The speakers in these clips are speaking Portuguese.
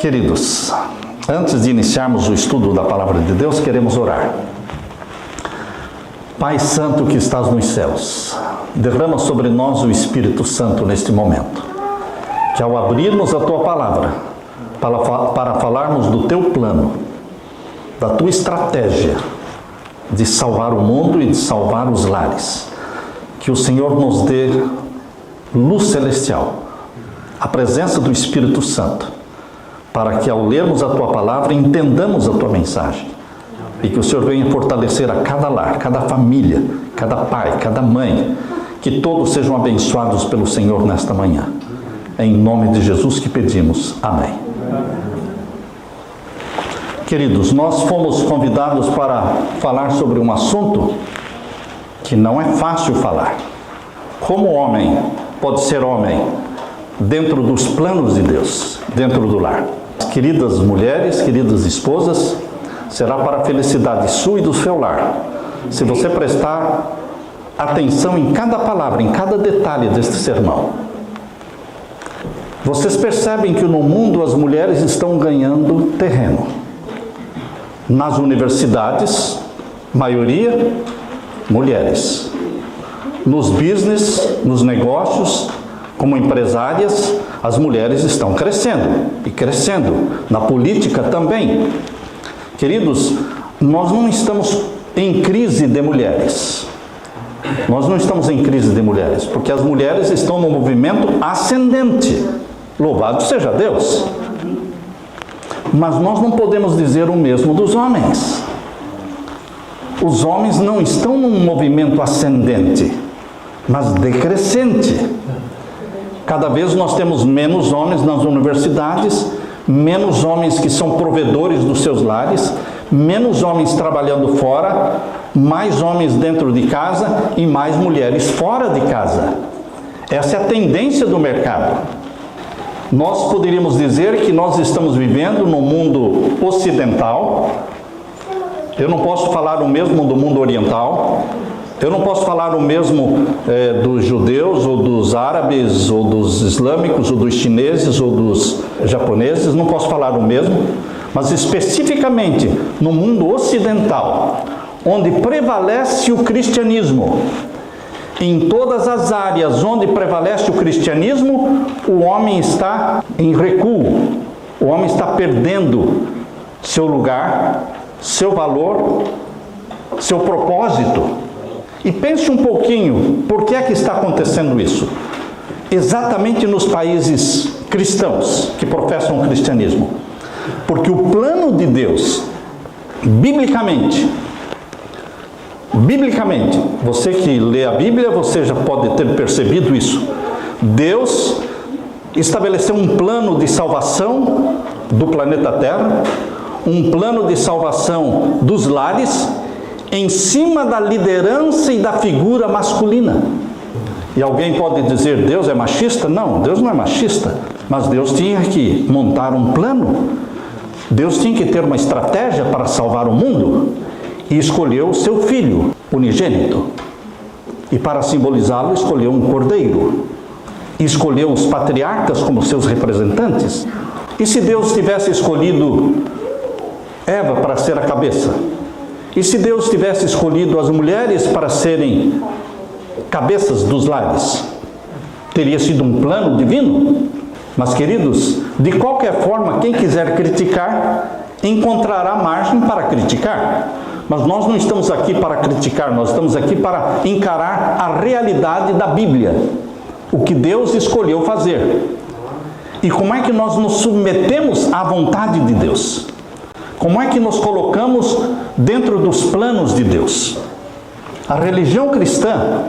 Queridos, antes de iniciarmos o estudo da Palavra de Deus, queremos orar. Pai Santo que estás nos céus, derrama sobre nós o Espírito Santo neste momento, que ao abrirmos a Tua Palavra, para falarmos do Teu plano, da Tua estratégia de salvar o mundo e de salvar os lares, que o Senhor nos dê luz celestial, a presença do Espírito Santo, para que ao lermos a Tua Palavra, entendamos a Tua mensagem. E que o Senhor venha fortalecer a cada lar, cada família, cada pai, cada mãe, que todos sejam abençoados pelo Senhor nesta manhã. Em nome de Jesus que pedimos. Amém. Queridos, nós fomos convidados para falar sobre um assunto que não é fácil falar. Como homem pode ser homem dentro dos planos de Deus, dentro do lar? Queridas mulheres, queridas esposas, será para a felicidade sua e do seu lar, se você prestar atenção em cada palavra, em cada detalhe deste sermão. Vocês percebem que no mundo as mulheres estão ganhando terreno. Nas universidades, maioria, mulheres. Nos business, nos negócios, como empresárias, as mulheres estão crescendo e crescendo. Na política também. Queridos, nós não estamos em crise de mulheres. Nós não estamos em crise de mulheres, porque as mulheres estão no movimento ascendente. Louvado seja Deus. Mas nós não podemos dizer o mesmo dos homens. Os homens não estão num movimento ascendente, mas decrescente. Cada vez nós temos menos homens nas universidades, menos homens que são provedores dos seus lares, menos homens trabalhando fora, mais homens dentro de casa e mais mulheres fora de casa. Essa é a tendência do mercado. Nós poderíamos dizer que nós estamos vivendo no mundo ocidental. Eu não posso falar o mesmo do mundo oriental. Eu não posso falar o mesmo dos judeus, ou dos árabes, ou dos islâmicos, ou dos chineses, ou dos japoneses. Não posso falar o mesmo. Mas especificamente no mundo ocidental, onde prevalece o cristianismo, em todas as áreas onde prevalece o cristianismo, o homem está em recuo. O homem está perdendo seu lugar, seu valor, seu propósito. E pense um pouquinho, por que é que está acontecendo isso? Exatamente nos países cristãos, que professam o cristianismo. Porque o plano de Deus, biblicamente, você que lê a Bíblia, você já pode ter percebido isso. Deus estabeleceu um plano de salvação do planeta Terra, um plano de salvação dos lares, em cima da liderança e da figura masculina. E alguém pode dizer, Deus é machista? Não, Deus não é machista. Mas Deus tinha que montar um plano. Deus tinha que ter uma estratégia para salvar o mundo. E escolheu o seu filho, unigênito. E para simbolizá-lo, escolheu um cordeiro. E escolheu os patriarcas como seus representantes. E se Deus tivesse escolhido Eva para ser a cabeça? E se Deus tivesse escolhido as mulheres para serem cabeças dos lares? Teria sido um plano divino? Mas, queridos, de qualquer forma, quem quiser criticar, encontrará margem para criticar. Mas nós não estamos aqui para criticar, nós estamos aqui para encarar a realidade da Bíblia. O que Deus escolheu fazer. E como é que nós nos submetemos à vontade de Deus? Como é que nos colocamos dentro dos planos de Deus? A religião cristã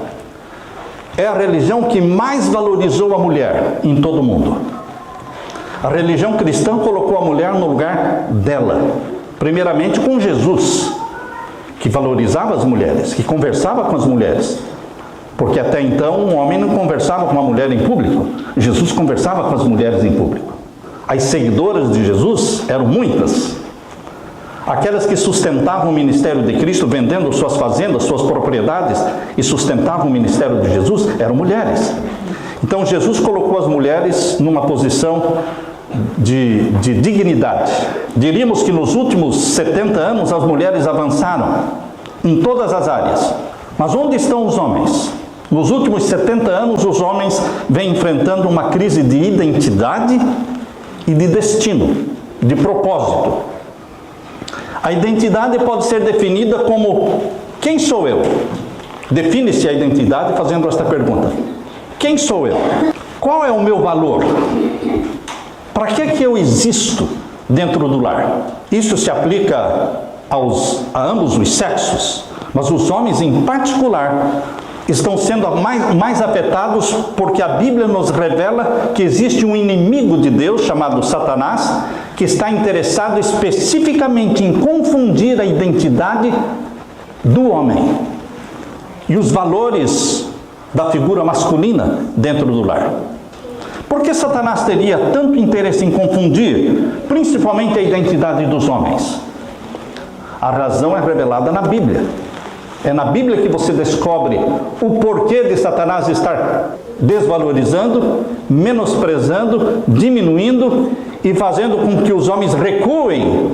é a religião que mais valorizou a mulher em todo o mundo. A religião cristã colocou a mulher no lugar dela. Primeiramente com Jesus, que valorizava as mulheres, que conversava com as mulheres. Porque até então um homem não conversava com uma mulher em público. Jesus conversava com as mulheres em público. As seguidoras de Jesus eram muitas. Aquelas que sustentavam o ministério de Cristo, vendendo suas fazendas, suas propriedades, e sustentavam o ministério de Jesus, eram mulheres. Então Jesus colocou as mulheres numa posição de dignidade. Diríamos que nos últimos 70 anos as mulheres avançaram em todas as áreas. Mas onde estão os homens? Nos últimos 70 anos os homens vêm enfrentando uma crise de identidade e de destino, de propósito. A identidade pode ser definida como: quem sou eu? Define-se a identidade fazendo esta pergunta: quem sou eu? Qual é o meu valor? Para que eu existo dentro do lar? Isso se aplica a ambos os sexos, mas os homens em particular estão sendo mais afetados porque a Bíblia nos revela que existe um inimigo de Deus chamado Satanás, que está interessado especificamente em confundir a identidade do homem e os valores da figura masculina dentro do lar. Por que Satanás teria tanto interesse em confundir, principalmente a identidade dos homens? A razão é revelada na Bíblia. É na Bíblia que você descobre o porquê de Satanás estar desvalorizando, menosprezando, diminuindo e fazendo com que os homens recuem.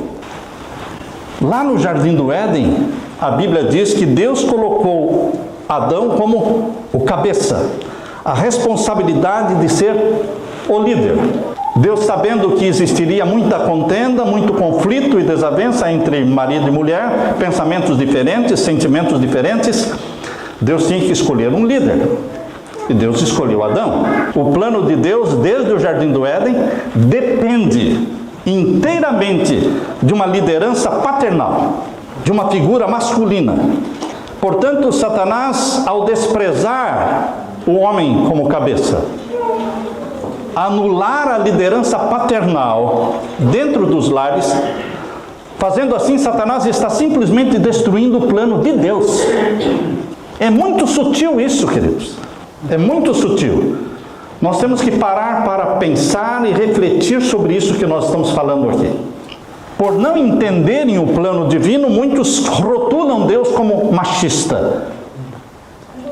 Lá no Jardim do Éden, a Bíblia diz que Deus colocou Adão como o cabeça, a responsabilidade de ser o líder. Deus, sabendo que existiria muita contenda, muito conflito e desavença entre marido e mulher, pensamentos diferentes, sentimentos diferentes, Deus tinha que escolher um líder. E Deus escolheu Adão. O plano de Deus, desde o Jardim do Éden, depende inteiramente de uma liderança paternal, de uma figura masculina. Portanto, Satanás, ao desprezar o homem como cabeça, anular a liderança paternal dentro dos lares, fazendo assim, Satanás está simplesmente destruindo o plano de Deus. É muito sutil isso, queridos. É muito sutil. Nós temos que parar para pensar e refletir sobre isso que nós estamos falando aqui. Por não entenderem o plano divino, muitos rotulam Deus como machista.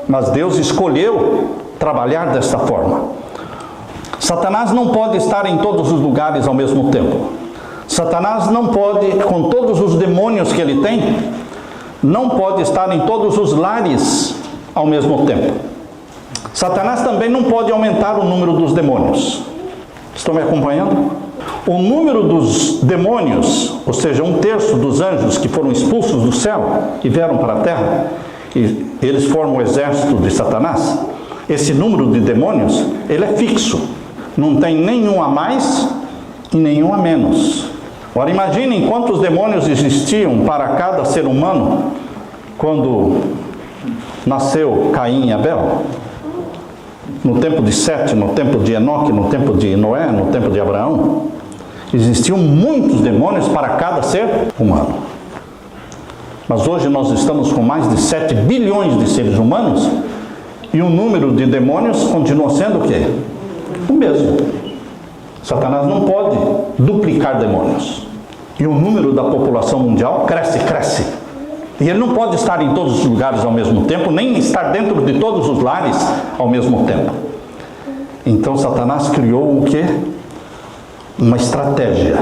Mas Deus escolheu trabalhar desta forma. Satanás não pode estar em todos os lugares ao mesmo tempo. Satanás não pode, com todos os demônios que ele tem, não pode estar em todos os lares ao mesmo tempo. Satanás também não pode aumentar o número dos demônios. Estão me acompanhando? O número dos demônios, ou seja, 1/3 dos anjos que foram expulsos do céu e vieram para a terra, e eles formam o exército de Satanás, esse número de demônios, ele é fixo. Não tem nenhum a mais e nenhum a menos. Ora, imaginem quantos demônios existiam para cada ser humano quando nasceu Caim e Abel. No tempo de Sete, no tempo de Enoque, no tempo de Noé, no tempo de Abraão, existiam muitos demônios para cada ser humano. Mas hoje nós estamos com mais de 7 bilhões de seres humanos e o número de demônios continua sendo o quê? O mesmo. Satanás não pode duplicar demônios. E o número da população mundial cresce. E ele não pode estar em todos os lugares ao mesmo tempo, nem estar dentro de todos os lares ao mesmo tempo. Então Satanás criou o quê? Uma estratégia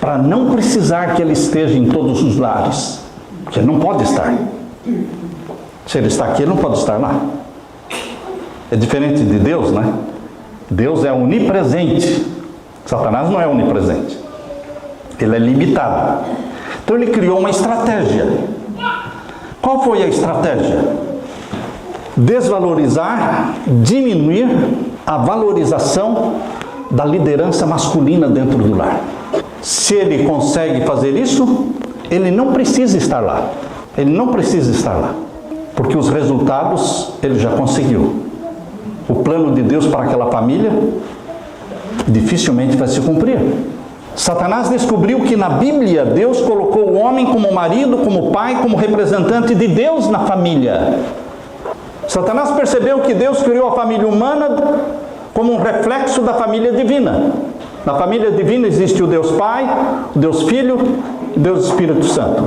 para não precisar que ele esteja em todos os lares. Porque ele não pode estar. Se ele está aqui, ele não pode estar lá. É diferente de Deus, né? Deus é onipresente. Satanás não é onipresente. Ele é limitado. Então ele criou uma estratégia. Qual foi a estratégia? Desvalorizar, diminuir a valorização da liderança masculina dentro do lar. Se ele consegue fazer isso, ele não precisa estar lá. Ele não precisa estar lá. Porque os resultados ele já conseguiu. O plano de Deus para aquela família dificilmente vai se cumprir. Satanás descobriu que na Bíblia Deus colocou o homem como marido, como pai, como representante de Deus na família. Satanás percebeu que Deus criou a família humana como um reflexo da família divina. Na família divina existe o Deus Pai, o Deus Filho e o Deus Espírito Santo.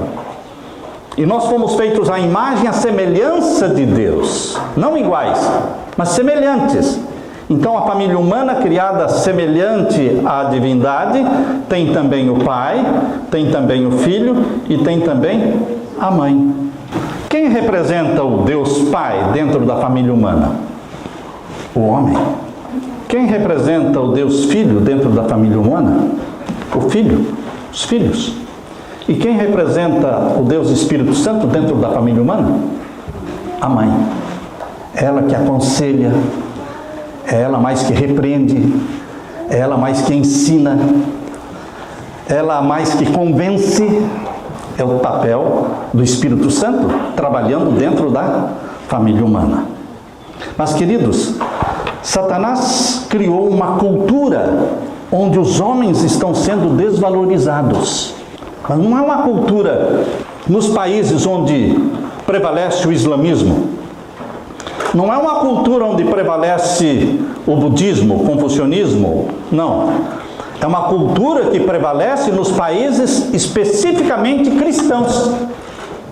E nós fomos feitos à imagem e à semelhança de Deus. Não iguais, mas semelhantes. Então a família humana, criada semelhante à divindade, tem também o pai, tem também o filho e tem também a mãe. Quem representa o Deus Pai dentro da família humana? O homem. Quem representa o Deus Filho dentro da família humana? O filho, os filhos. E quem representa o Deus Espírito Santo dentro da família humana? A mãe. Ela que aconselha, é ela mais que repreende, é ela mais que ensina, ela mais que convence. É o papel do Espírito Santo trabalhando dentro da família humana. Mas, queridos, Satanás criou uma cultura onde os homens estão sendo desvalorizados. Mas não é uma cultura nos países onde prevalece o islamismo. Não é uma cultura onde prevalece o budismo, o confucionismo. Não. É uma cultura que prevalece nos países especificamente cristãos,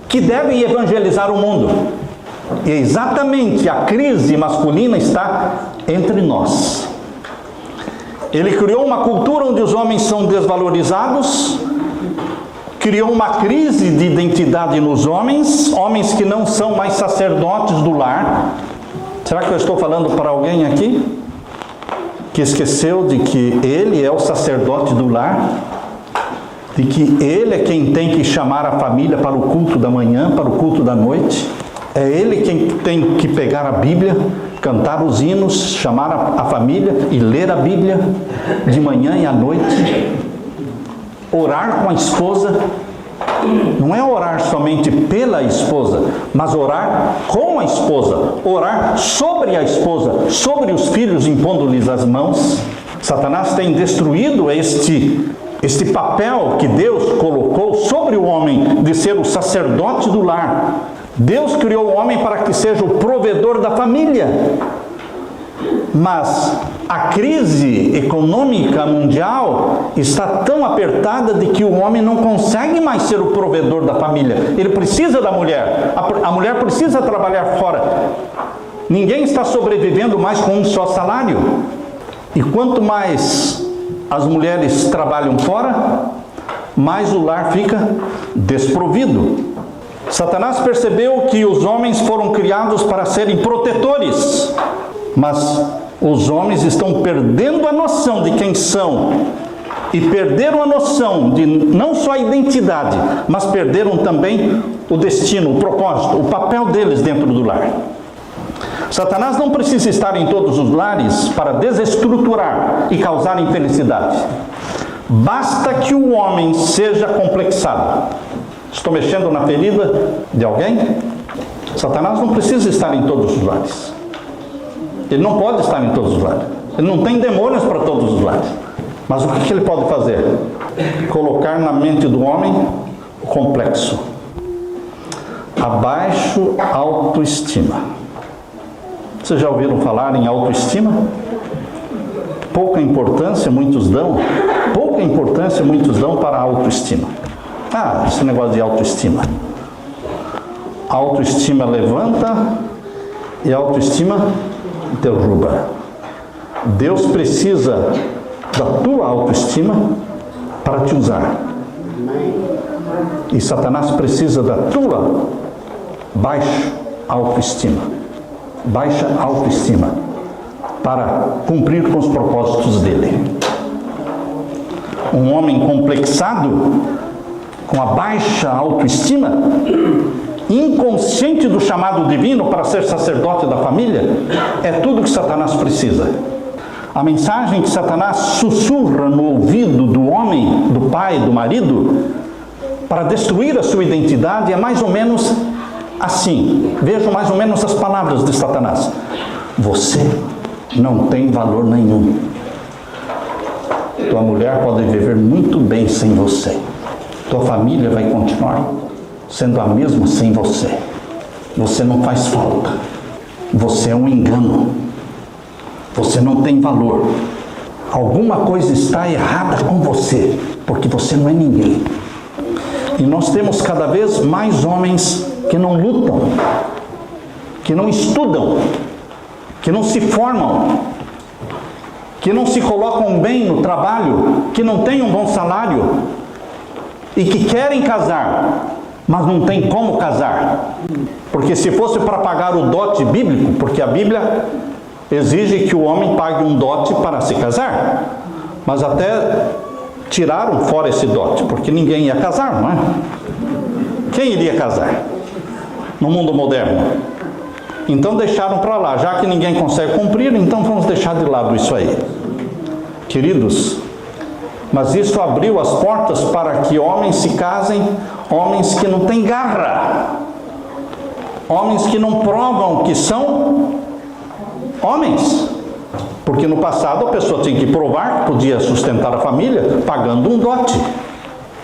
que devem evangelizar o mundo. E exatamente a crise masculina está entre nós. Ele criou uma cultura onde os homens são desvalorizados, criou uma crise de identidade nos homens, homens que não são mais sacerdotes do lar. Será que eu estou falando para alguém aqui que esqueceu de que ele é o sacerdote do lar? De que ele é quem tem que chamar a família para o culto da manhã, para o culto da noite? É ele quem tem que pegar a Bíblia, cantar os hinos, chamar a família e ler a Bíblia de manhã e à noite? Orar com a esposa. Não é orar somente pela esposa, mas orar com a esposa, orar sobre a esposa, sobre os filhos, impondo-lhes as mãos. Satanás tem destruído este papel que Deus colocou sobre o homem de ser o sacerdote do lar. Deus criou o homem para que seja o provedor da família. Mas a crise econômica mundial está tão apertada de que o homem não consegue mais ser o provedor da família. Ele precisa da mulher. A mulher precisa trabalhar fora. Ninguém está sobrevivendo mais com um só salário. E quanto mais as mulheres trabalham fora, mais o lar fica desprovido. Satanás percebeu que os homens foram criados para serem protetores, mas os homens estão perdendo a noção de quem são e perderam a noção de não só a identidade, mas perderam também o destino, o propósito, o papel deles dentro do lar. Satanás não precisa estar em todos os lares para desestruturar e causar infelicidade. Basta que o homem seja complexado. Estou mexendo na ferida de alguém? Satanás não precisa estar em todos os lares. Ele não pode estar em todos os lares. Ele não tem demônios para todos os lares. Mas o que ele pode fazer? Colocar na mente do homem o complexo. Abaixo autoestima. Vocês já ouviram falar em autoestima? Pouca importância muitos dão para a autoestima. Esse negócio de autoestima. A autoestima levanta e a autoestima derruba. Deus precisa da tua autoestima para te usar. E Satanás precisa da tua baixa autoestima para cumprir com os propósitos dele. Um homem complexado, com a baixa autoestima, inconsciente do chamado divino para ser sacerdote da família, é tudo que Satanás precisa. A mensagem que Satanás sussurra no ouvido do homem, do pai, do marido, para destruir a sua identidade é mais ou menos assim. Vejam mais ou menos as palavras de Satanás. Você não tem valor nenhum. Tua mulher pode viver muito bem sem você. Tua família vai continuar sendo a mesma sem você. Você não faz falta. Você é um engano. Você não tem valor. Alguma coisa está errada com você, porque você não é ninguém. E nós temos cada vez mais homens que não lutam, que não estudam, que não se formam, que não se colocam bem no trabalho, que não têm um bom salário e que querem casar, mas não tem como casar. Porque se fosse para pagar o dote bíblico, porque a Bíblia exige que o homem pague um dote para se casar, mas até tiraram fora esse dote, porque ninguém ia casar, não é? Quem iria casar no mundo moderno? Então deixaram para lá, já que ninguém consegue cumprir, então vamos deixar de lado isso aí. Queridos, mas isso abriu as portas para que homens se casem, homens que não têm garra, homens que não provam que são homens. Porque no passado a pessoa tinha que provar que podia sustentar a família pagando um dote.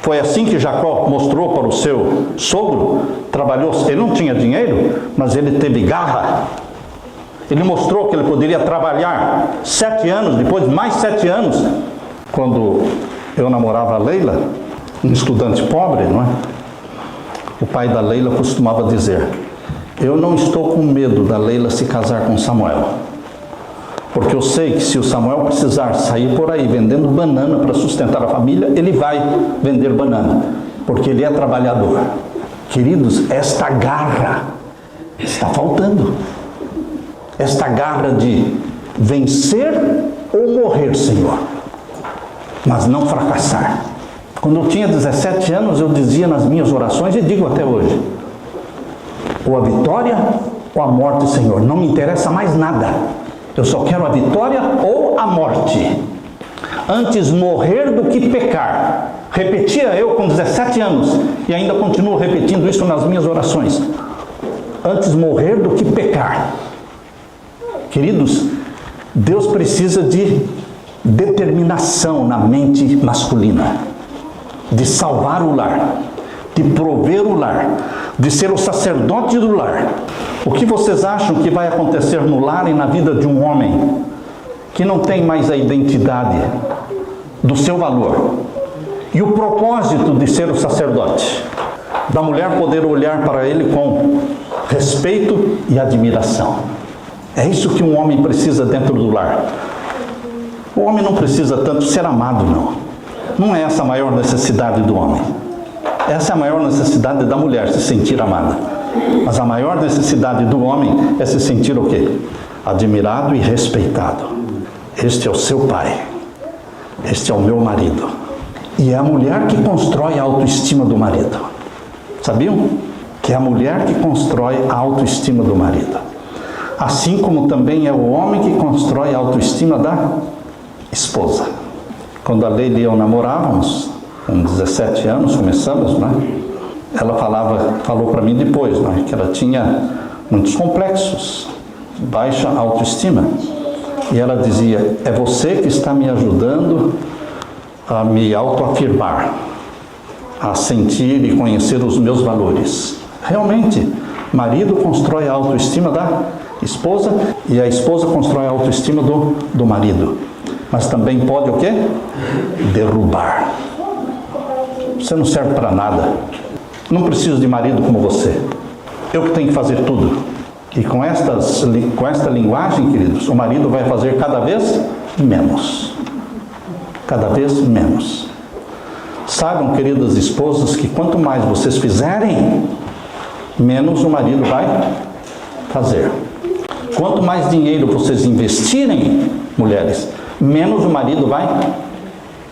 Foi assim que Jacó mostrou para o seu sogro, trabalhou, ele não tinha dinheiro, mas ele teve garra. Ele mostrou que ele poderia trabalhar 7 anos, depois mais 7 anos. Quando eu namorava a Leila, um estudante pobre, não é? O pai da Leila costumava dizer: eu não estou com medo da Leila se casar com Samuel, porque eu sei que se o Samuel precisar sair por aí vendendo banana para sustentar a família, ele vai vender banana, porque ele é trabalhador. Queridos, esta garra está faltando. Esta garra de vencer ou morrer, Senhor, mas não fracassar. Quando eu tinha 17 anos, eu dizia nas minhas orações, e digo até hoje: ou a vitória ou a morte, Senhor, não me interessa mais nada. Eu só quero a vitória ou a morte. Antes morrer do que pecar. Repetia eu com 17 anos, e ainda continuo repetindo isso nas minhas orações. Antes morrer do que pecar. Queridos, Deus precisa de determinação na mente masculina, de salvar o lar, de prover o lar, de ser o sacerdote do lar. O que vocês acham que vai acontecer no lar e na vida de um homem que não tem mais a identidade do seu valor e o propósito de ser o sacerdote? Da mulher poder olhar para ele com respeito e admiração. É isso que um homem precisa dentro do lar. O homem não precisa tanto ser amado, não. Não é essa a maior necessidade do homem. Essa é a maior necessidade da mulher, se sentir amada. Mas a maior necessidade do homem é se sentir o quê? Admirado e respeitado. Este é o seu pai. Este é o meu marido. E é a mulher que constrói a autoestima do marido. Sabiam? Que é a mulher que constrói a autoestima do marido. Assim como também é o homem que constrói a autoestima da esposa. Quando a Leila e eu namorávamos, com 17 anos, começamos, né? Ela falou para mim depois, né, que ela tinha muitos complexos, baixa autoestima. E ela dizia: é você que está me ajudando a me autoafirmar, a sentir e conhecer os meus valores. Realmente, marido constrói a autoestima da esposa e a esposa constrói a autoestima do marido. Mas também pode o quê? Derrubar. Você não serve para nada. Não preciso de marido como você. Eu que tenho que fazer tudo. E com esta linguagem, queridos, o marido vai fazer cada vez menos. Cada vez menos. Saibam, queridas esposas, que quanto mais vocês fizerem, menos o marido vai fazer. Quanto mais dinheiro vocês investirem, mulheres, menos o marido vai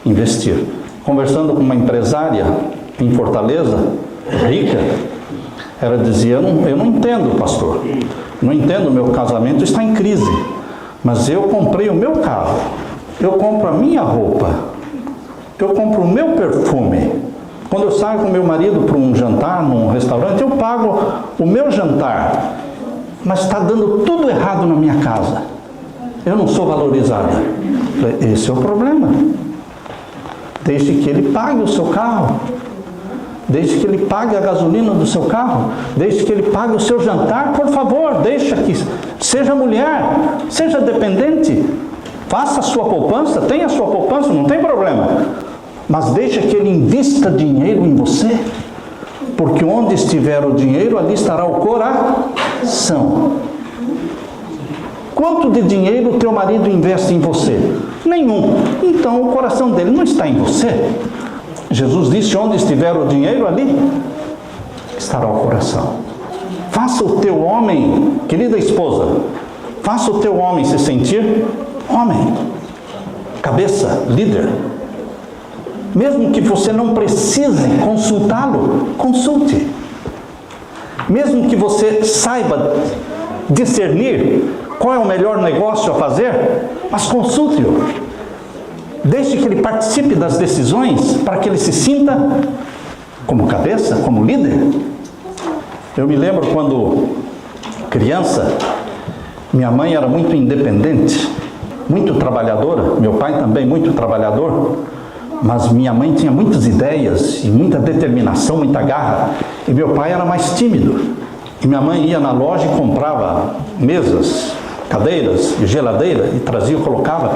investir. Conversando com uma empresária em Fortaleza, rica, ela dizia: eu não entendo, pastor, não entendo, meu casamento está em crise, mas eu comprei o meu carro, eu compro a minha roupa, eu compro o meu perfume. Quando eu saio com meu marido para um jantar, num restaurante, eu pago o meu jantar, mas está dando tudo errado na minha casa. Eu não sou valorizada. Esse é o problema. Deixe que ele pague o seu carro. Deixe que ele pague a gasolina do seu carro. Deixe que ele pague o seu jantar, por favor. Deixa que seja mulher, seja dependente. Faça a sua poupança, tenha a sua poupança, não tem problema. Mas deixa que ele invista dinheiro em você. Porque onde estiver o dinheiro, ali estará o coração. Quanto de dinheiro o teu marido investe em você? Nenhum. Então o coração dele não está em você. Jesus disse: onde estiver o dinheiro, ali estará o coração. Faça o teu homem, querida esposa, faça o teu homem se sentir homem, cabeça, líder. Mesmo que você não precise consultá-lo, consulte. Mesmo que você saiba discernir qual é o melhor negócio a fazer, mas consulte-o. Deixe que ele participe das decisões para que ele se sinta como cabeça, como líder. Eu me lembro quando criança, minha mãe era muito independente, muito trabalhadora, meu pai também muito trabalhador, mas minha mãe tinha muitas ideias e muita determinação, muita garra, e meu pai era mais tímido. E minha mãe ia na loja e comprava mesas, cadeiras e geladeira e trazia e colocava.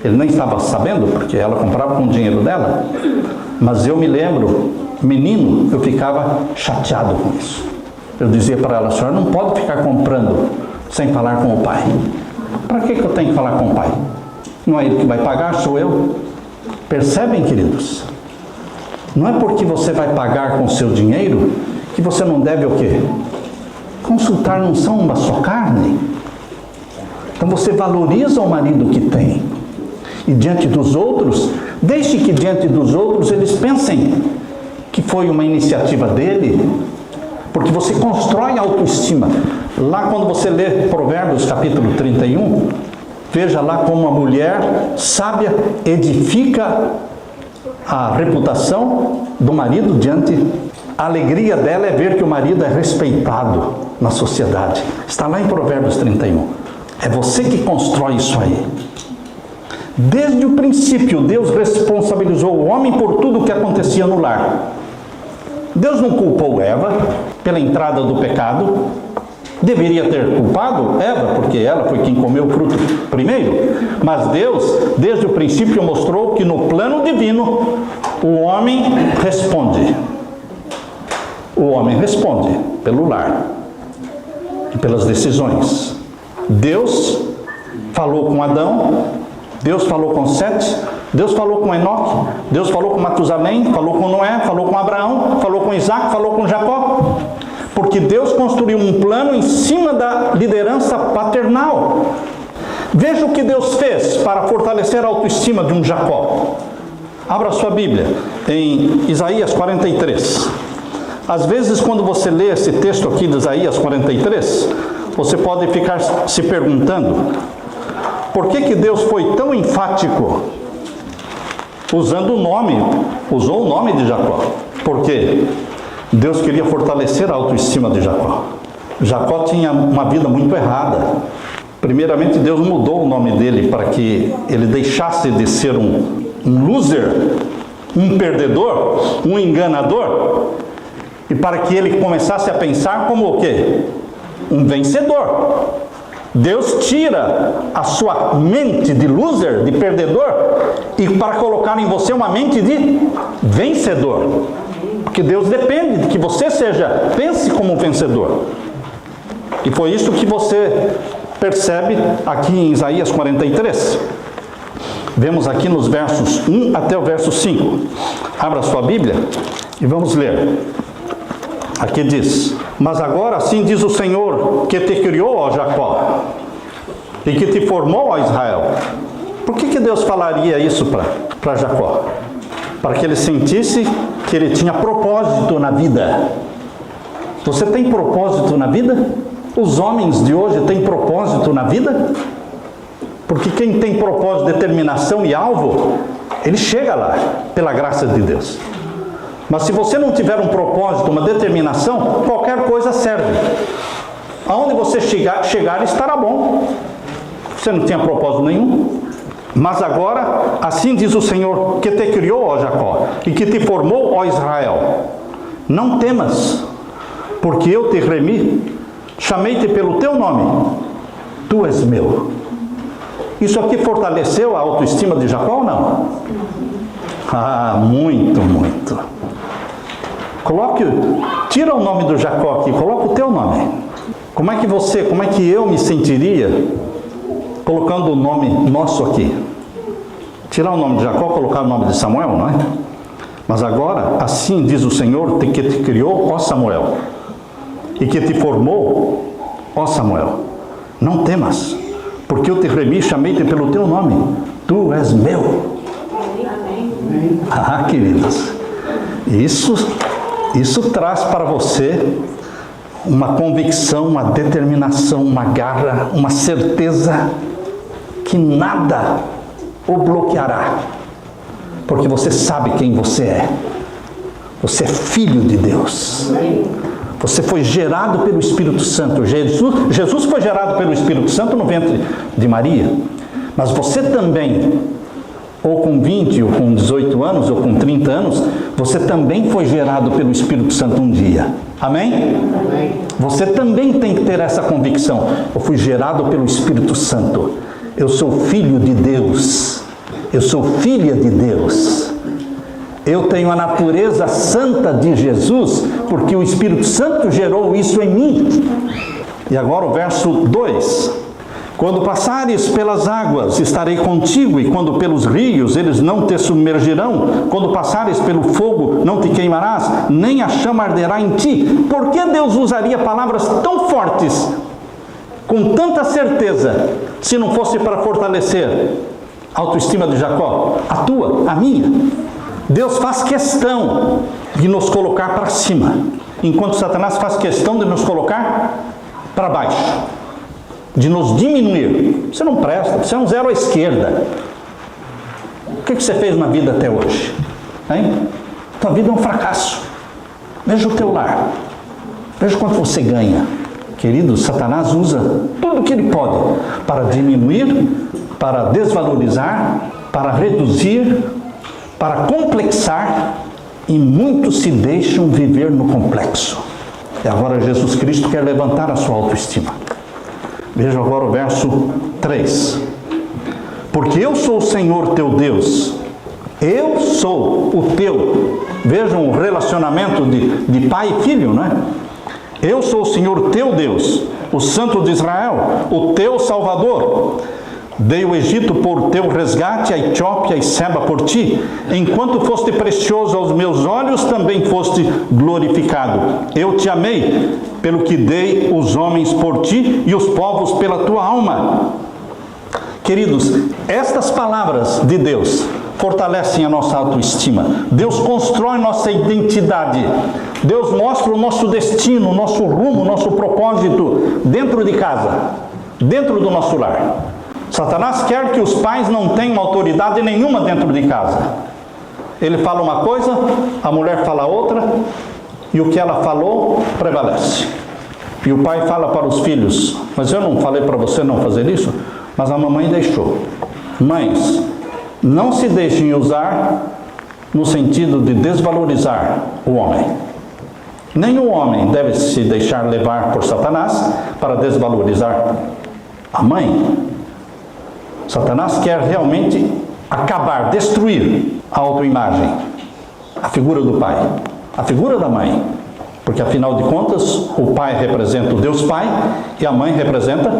Ele nem estava sabendo, porque ela comprava com o dinheiro dela, mas eu me lembro, menino, eu ficava chateado com isso. Eu dizia para ela: a senhora não pode ficar comprando sem falar com o pai. Para que eu tenho que falar com o pai? Não é ele que vai pagar, sou eu. Percebem, queridos? Não é porque você vai pagar com o seu dinheiro que você não deve o quê? Consultar, não são uma só carne. Então você valoriza o marido que tem. E diante dos outros, deixe que diante dos outros eles pensem que foi uma iniciativa dele, porque você constrói autoestima. Lá quando você lê Provérbios capítulo 31, veja lá como a mulher sábia edifica a reputação do marido diante. A alegria dela é ver que o marido é respeitado na sociedade. Está lá em Provérbios 31. É você que constrói isso aí. Desde o princípio, Deus responsabilizou o homem por tudo o que acontecia no lar. Deus não culpou Eva pela entrada do pecado. Deveria ter culpado Eva, porque ela foi quem comeu o fruto primeiro. Mas Deus, desde o princípio, mostrou que no plano divino, o homem responde. O homem responde pelo lar e pelas decisões. Deus falou com Adão, Deus falou com Sete, Deus falou com Enoque, Deus falou com Matusalém, falou com Noé, falou com Abraão, falou com Isaac, falou com Jacó. Porque Deus construiu um plano em cima da liderança paternal. Veja o que Deus fez para fortalecer a autoestima de um Jacó. Abra sua Bíblia em Isaías 43. Às vezes, quando você lê esse texto aqui de Isaías 43, você pode ficar se perguntando: por que Deus foi tão enfático usou o nome de Jacó? Por quê? Deus queria fortalecer a autoestima de Jacó. Jacó tinha uma vida muito errada. Primeiramente, Deus mudou o nome dele para que ele deixasse de ser um loser, um perdedor, um enganador, e para que ele começasse a pensar como o quê? Um vencedor. Deus tira a sua mente de loser, de perdedor, e para colocar em você uma mente de vencedor. Porque Deus depende de que você pense como um vencedor. E foi isso que você percebe aqui em Isaías 43. Vemos aqui nos versos 1 até o verso 5. Abra sua Bíblia e vamos ler. Aqui diz: mas agora assim diz o Senhor, que te criou, ó Jacó, e que te formou, ó Israel. Por que Deus falaria isso para Jacó? Para que ele sentisse que ele tinha propósito na vida. Você tem propósito na vida? Os homens de hoje têm propósito na vida? Porque quem tem propósito, determinação e alvo, ele chega lá, pela graça de Deus. Mas se você não tiver um propósito, uma determinação, qualquer coisa serve. Aonde você chegar estará bom. Você não tinha propósito nenhum. Mas agora, assim diz o Senhor, que te criou, ó Jacó, e que te formou, ó Israel. Não temas, porque eu te remi, chamei-te pelo teu nome, tu és meu. Isso aqui fortaleceu a autoestima de Jacó ou não? Ah, muito, muito. Tira o nome do Jacó aqui, coloca o teu nome. Como é que eu me sentiria colocando o nome nosso aqui? tirar o nome de Jacó, colocar o nome de Samuel, não é? Mas agora, assim diz o Senhor que te criou, ó Samuel, e que te formou, ó Samuel. Não temas, porque eu te remi, chamei-te pelo teu nome. Tu és meu. Ah, queridos, isso traz para você uma convicção, uma determinação, uma garra, uma certeza que nada o bloqueará, porque você sabe quem você é. Você é filho de Deus. Você foi gerado pelo Espírito Santo. Jesus foi gerado pelo Espírito Santo no ventre de Maria, mas você também, ou com 20, ou com 18 anos, ou com 30 anos, você também foi gerado pelo Espírito Santo um dia. Amém? Amém. Você também tem que ter essa convicção. Eu fui gerado pelo Espírito Santo. Eu sou filho de Deus. Eu sou filha de Deus. Eu tenho a natureza santa de Jesus, porque o Espírito Santo gerou isso em mim. E agora o verso 2. Quando passares pelas águas, estarei contigo, e quando pelos rios, eles não te submergirão. Quando passares pelo fogo, não te queimarás, nem a chama arderá em ti. Por que Deus usaria palavras tão fortes, com tanta certeza, se não fosse para fortalecer a autoestima de Jacó? A tua, a minha. Deus faz questão de nos colocar para cima, enquanto Satanás faz questão de nos colocar para baixo, de nos diminuir. Você não presta, você é um zero à esquerda. O que você fez na vida até hoje? Hein? Tua vida é um fracasso. Veja o teu lar. Veja quanto você ganha. Querido, Satanás usa tudo o que ele pode para diminuir, para desvalorizar, para reduzir, para complexar, e muitos se deixam viver no complexo. E agora Jesus Cristo quer levantar a sua autoestima. Veja agora o verso 3. Porque eu sou o Senhor teu Deus. Eu sou o teu. Vejam o relacionamento de pai e filho, não é? Eu sou o Senhor teu Deus, o Santo de Israel, o teu Salvador. Dei o Egito por teu resgate, a Etiópia e Seba por ti. Enquanto foste precioso aos meus olhos, também foste glorificado. Eu te amei, pelo que dei os homens por ti e os povos pela tua alma. Queridos, estas palavras de Deus fortalecem a nossa autoestima. Deus constrói nossa identidade. Deus mostra o nosso destino, o nosso rumo, o nosso propósito dentro de casa, dentro do nosso lar. Satanás quer que os pais não tenham autoridade nenhuma dentro de casa. Ele fala uma coisa, a mulher fala outra, e o que ela falou prevalece. E o pai fala para os filhos: mas eu não falei para você não fazer isso? Mas a mamãe deixou. Mães, não se deixem usar no sentido de desvalorizar o homem. Nenhum homem deve se deixar levar por Satanás para desvalorizar a mãe. Satanás quer realmente acabar, destruir a autoimagem, a figura do pai, a figura da mãe, porque afinal de contas o pai representa o Deus Pai e a mãe representa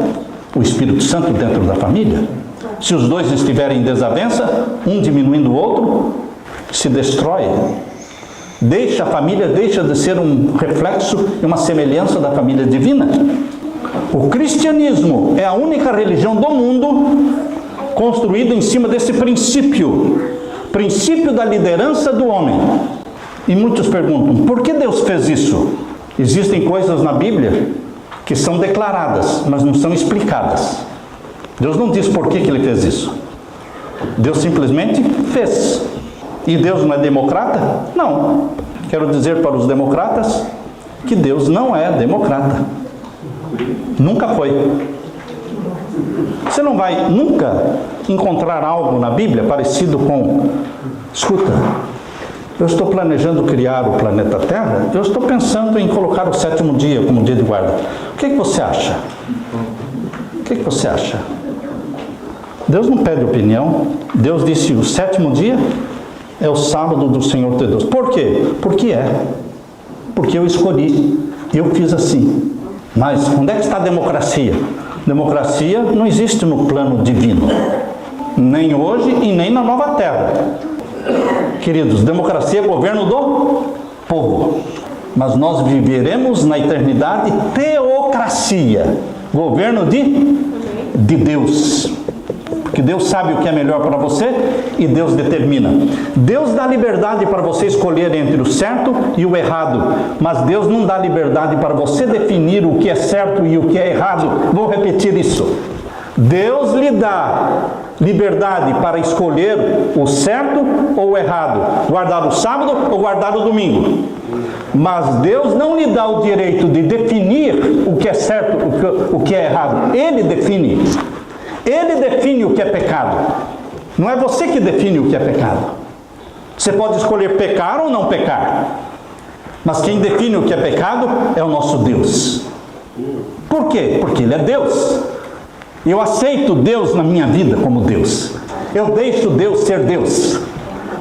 o Espírito Santo dentro da família. Se os dois estiverem em desavença, um diminuindo o outro, se destrói. A família deixa de ser um reflexo e uma semelhança da família divina. O cristianismo é a única religião do mundo construída em cima desse princípio da liderança do homem. E muitos perguntam: por que Deus fez isso? Existem coisas na Bíblia que são declaradas, mas não são explicadas. Deus não diz por que Ele fez isso. Deus simplesmente fez. E Deus não é democrata? Não. Quero dizer para os democratas que Deus não é democrata. Nunca foi. Você não vai nunca encontrar algo na Bíblia parecido com: escuta, eu estou planejando criar o planeta Terra, eu estou pensando em colocar o 7º dia como dia de guarda. O que você acha? O que você acha? Deus não pede opinião. Deus disse: o 7º dia é o sábado do Senhor teu Deus. Por quê? Porque é. Porque eu escolhi. Eu fiz assim. Mas onde é que está a democracia? Democracia não existe no plano divino. nem hoje e nem na nova terra. Queridos, democracia é governo do povo. Mas nós viveremos na eternidade teocracia, governo de Deus. Porque Deus sabe o que é melhor para você e Deus determina. Deus dá liberdade para você escolher entre o certo e o errado, mas Deus não dá liberdade para você definir o que é certo e o que é errado. Vou repetir isso. Deus lhe dá liberdade para escolher o certo ou o errado, guardar o sábado ou guardar o domingo. Mas Deus não lhe dá o direito de definir o que é certo, o que é errado. Ele define. Ele define o que é pecado. Não é você que define o que é pecado. Você pode escolher pecar ou não pecar. Mas quem define o que é pecado é o nosso Deus. Por quê? Porque Ele é Deus. Eu aceito Deus na minha vida como Deus. Eu deixo Deus ser Deus.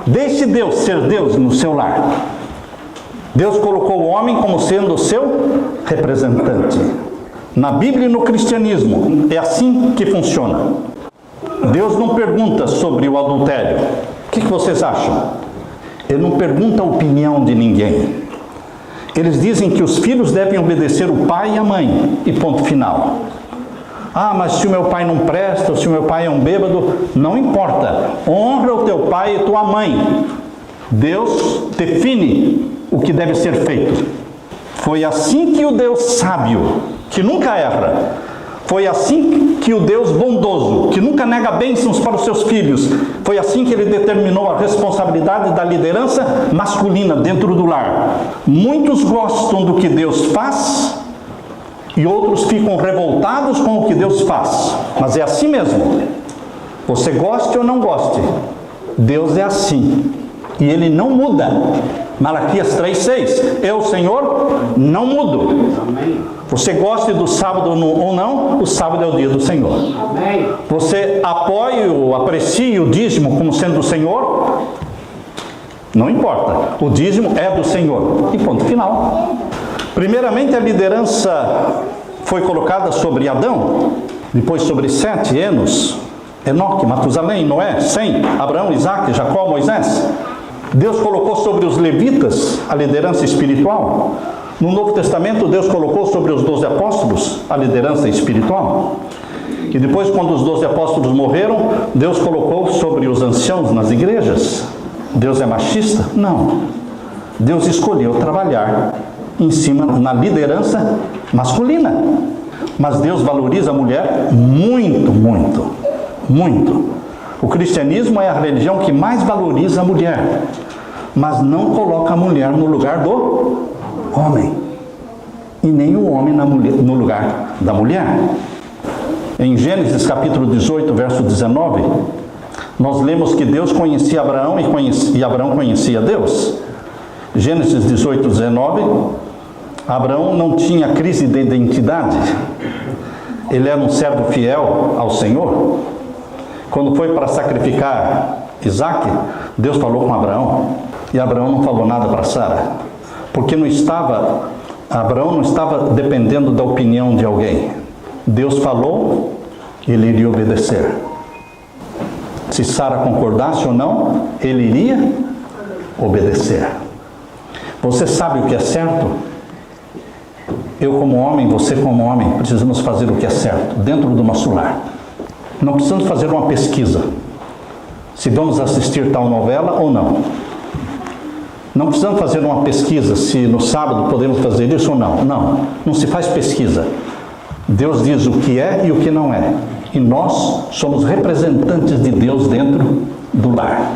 Deixe Deus ser Deus no seu lar. Deus colocou o homem como sendo o seu representante. Na Bíblia e no cristianismo, é assim que funciona. Deus não pergunta sobre o adultério. O que vocês acham? Ele não pergunta a opinião de ninguém. Eles dizem que os filhos devem obedecer o pai e a mãe, e ponto final. Ah, mas se o meu pai não presta, ou se o meu pai é um bêbado, não importa. Honra o teu pai e tua mãe. Deus define o que deve ser feito. Foi assim que o Deus sábio, que nunca erra, foi assim que o Deus bondoso, que nunca nega bênçãos para os seus filhos, foi assim que ele determinou a responsabilidade da liderança masculina dentro do lar. Muitos gostam do que Deus faz e outros ficam revoltados com o que Deus faz, mas é assim mesmo. Você goste ou não goste, Deus é assim e Ele não muda. Malaquias 3,6, eu, Senhor, não mudo. Amém. Você goste do sábado ou não, o sábado é o dia do Senhor. Amém. Você apoie ou aprecie o dízimo como sendo do Senhor, não importa, o dízimo é do Senhor, e ponto final. Primeiramente a liderança foi colocada sobre Adão, depois sobre Sete, Enos, Enoque, Matusalém, Noé, Sem, Abraão, Isaque, Jacó, Moisés. Deus colocou sobre os levitas a liderança espiritual. No Novo Testamento, Deus colocou sobre os 12 apóstolos a liderança espiritual. E depois, quando os 12 apóstolos morreram, Deus colocou sobre os anciãos nas igrejas. Deus é machista? Não. Deus escolheu trabalhar em cima na liderança masculina. Mas Deus valoriza a mulher muito, muito, muito. O cristianismo é a religião que mais valoriza a mulher, mas não coloca a mulher no lugar do homem, e nem o homem no lugar da mulher. Em Gênesis capítulo 18, verso 19, nós lemos que Deus conhecia Abraão e Abraão conhecia Deus. Gênesis 18, 19, Abraão não tinha crise de identidade, ele era um servo fiel ao Senhor. Quando foi para sacrificar Isaque, Deus falou com Abraão, e Abraão não falou nada para Sara, porque Abraão não estava dependendo da opinião de alguém. Deus falou, ele iria obedecer. Se Sara concordasse ou não, ele iria obedecer. Você sabe o que é certo? Eu como homem, você como homem, precisamos fazer o que é certo, dentro do nosso lar. Não precisamos fazer uma pesquisa, se vamos assistir tal novela ou não. Não precisamos fazer uma pesquisa, se no sábado podemos fazer isso ou não. Não se faz pesquisa. Deus diz o que é e o que não é. E nós somos representantes de Deus dentro do lar.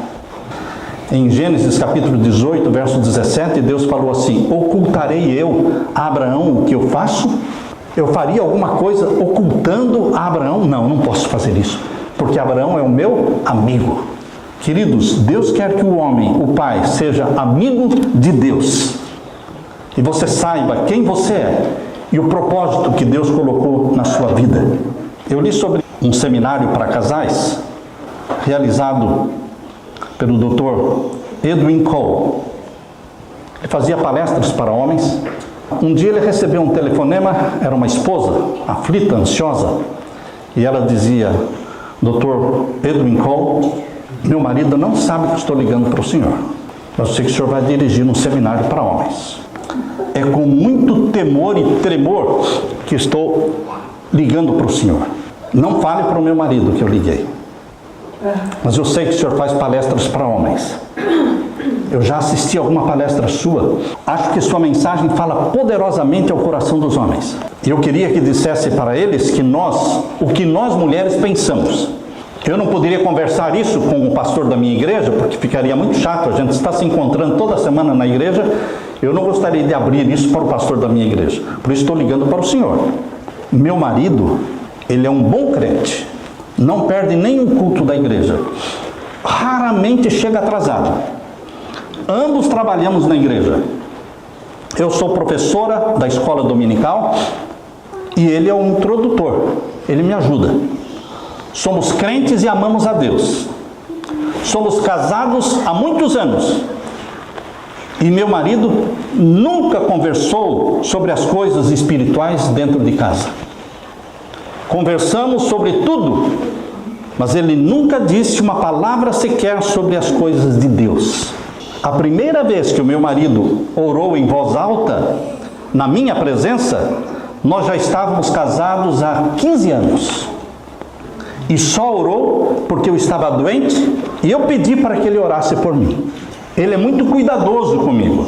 Em Gênesis capítulo 18, verso 17, Deus falou assim: ocultarei eu a Abraão o que eu faço? Eu faria alguma coisa ocultando a Abraão? Não posso fazer isso, porque Abraão é o meu amigo. Queridos, Deus quer que o homem, o pai, seja amigo de Deus. E você saiba quem você é e o propósito que Deus colocou na sua vida. Eu li sobre um seminário para casais, realizado pelo Dr. Edwin Cole. Ele fazia palestras para homens. Um dia ele recebeu um telefonema, era uma esposa, aflita, ansiosa, e ela dizia: Dr. Edwin Cole, meu marido não sabe que estou ligando para o senhor. Eu sei que o senhor vai dirigir um seminário para homens. É com muito temor e tremor que estou ligando para o senhor. Não fale para o meu marido que eu liguei. Mas eu sei que o senhor faz palestras para homens. Eu já assisti a alguma palestra sua. Acho que sua mensagem fala poderosamente ao coração dos homens. E eu queria que dissesse para eles que o que nós mulheres pensamos. Eu não poderia conversar isso com o pastor da minha igreja, porque ficaria muito chato. A gente está se encontrando toda semana na igreja. Eu não gostaria de abrir isso para o pastor da minha igreja. Por isso estou ligando para o senhor. Meu marido, ele é um bom crente. Não perde nenhum culto da igreja. Raramente chega atrasado. Ambos trabalhamos na igreja. Eu sou professora da escola dominical e ele é um introdutor. Ele me ajuda. Somos crentes e amamos a Deus. Somos casados há muitos anos. E meu marido nunca conversou sobre as coisas espirituais dentro de casa. Conversamos sobre tudo, mas ele nunca disse uma palavra sequer sobre as coisas de Deus. A primeira vez que o meu marido orou em voz alta, na minha presença, nós já estávamos casados há 15 anos. E só orou porque eu estava doente e eu pedi para que ele orasse por mim. Ele é muito cuidadoso comigo,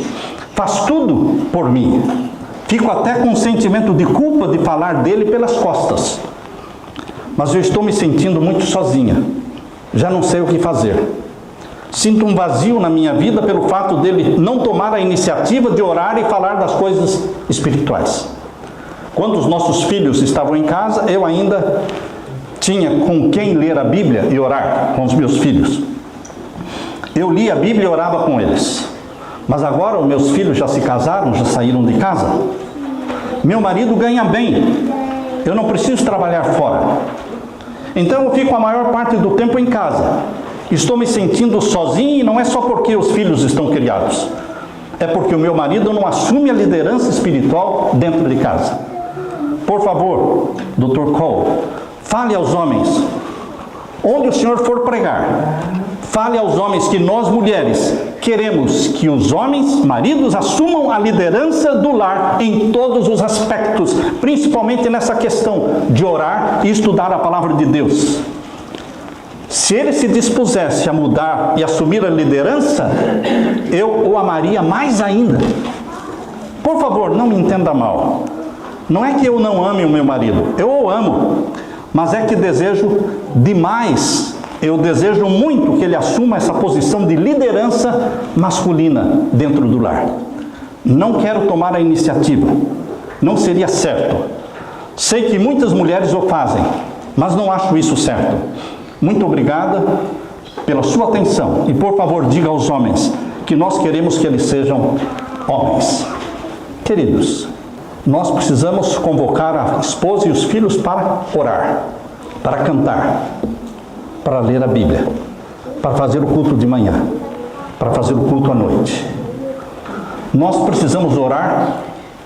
faz tudo por mim. Fico até com um sentimento de culpa de falar dele pelas costas. Mas eu estou me sentindo muito sozinha. Já não sei o que fazer. Sinto um vazio na minha vida pelo fato dele não tomar a iniciativa de orar e falar das coisas espirituais. Quando os nossos filhos estavam em casa, eu ainda tinha com quem ler a Bíblia e orar com os meus filhos. Eu li a Bíblia e orava com eles. Mas agora os meus filhos já se casaram, já saíram de casa. Meu marido ganha bem. Eu não preciso trabalhar fora. Então eu fico a maior parte do tempo em casa. Estou me sentindo sozinho e não é só porque os filhos estão criados. É porque o meu marido não assume a liderança espiritual dentro de casa. Por favor, Dr. Cole, fale aos homens. Onde o senhor for pregar, fale aos homens que nós mulheres queremos que os homens, maridos, assumam a liderança do lar em todos os aspectos, principalmente nessa questão de orar e estudar a palavra de Deus. Se ele se dispusesse a mudar e assumir a liderança, eu o amaria mais ainda. Por favor, não me entenda mal. Não é que eu não ame o meu marido, eu o amo, mas é que desejo demais. Eu desejo muito que ele assuma essa posição de liderança masculina dentro do lar. Não quero tomar a iniciativa. Não seria certo. Sei que muitas mulheres o fazem, mas não acho isso certo. Muito obrigada pela sua atenção. E por favor, diga aos homens que nós queremos que eles sejam homens. Queridos, nós precisamos convocar a esposa e os filhos para orar, para cantar, para ler a Bíblia, para fazer o culto de manhã, para fazer o culto à noite. Nós precisamos orar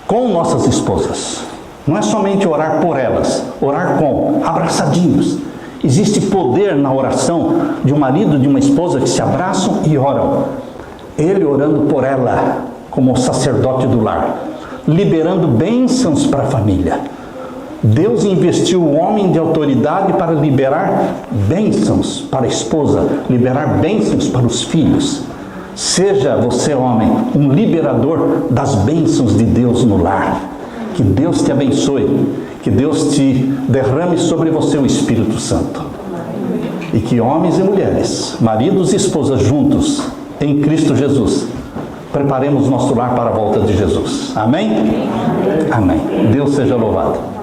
com nossas esposas. Não é somente orar por elas, orar com, abraçadinhos. Existe poder na oração de um marido e de uma esposa que se abraçam e oram. Ele orando por ela, como sacerdote do lar, liberando bênçãos para a família. Deus investiu o homem de autoridade para liberar bênçãos para a esposa, liberar bênçãos para os filhos. Seja você, homem, um liberador das bênçãos de Deus no lar. Que Deus te abençoe, que Deus te derrame sobre você o Espírito Santo. E que homens e mulheres, maridos e esposas juntos, em Cristo Jesus, preparemos nosso lar para a volta de Jesus. Amém? Amém. Deus seja louvado.